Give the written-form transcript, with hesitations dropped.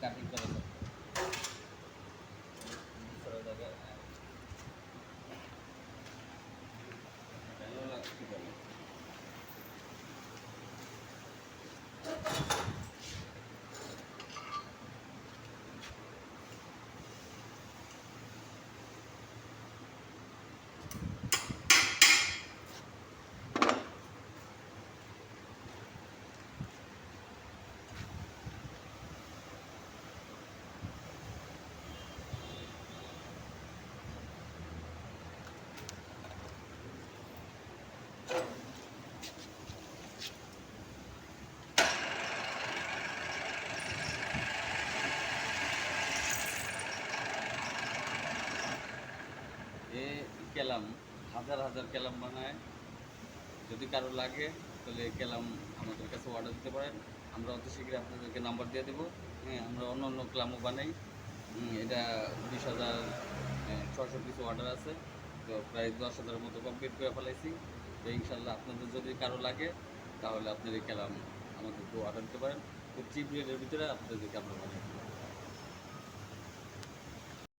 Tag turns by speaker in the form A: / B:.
A: Cutting করা যাবে দুসরা জায়গায় ঠিক আছে। এ কেলাম হাজার হাজার কেলাম বানায়, যদি কারো লাগে তাহলে এই কেলাম আমাদের কাছে অর্ডার দিতে পারেন, আমরা অত শীঘ্রই আপনাদেরকে নাম্বার দিয়ে দেবো। হ্যাঁ, আমরা অন্য অন্য কেলামও বানাই। এটা 20,600 কিছু অর্ডার আছে, তো প্রায় 10,000-এর মতো কমপ্লিট করে ফেলাইছি। তো ইনশাল্লাহ আপনাদের যদি কারো লাগে তাহলে আপনার এই কেলাম আমাদেরকে অর্ডার দিতে পারেন, খুব চিপ রেটের ভিতরে আপনাদেরকে আমরা বানাই।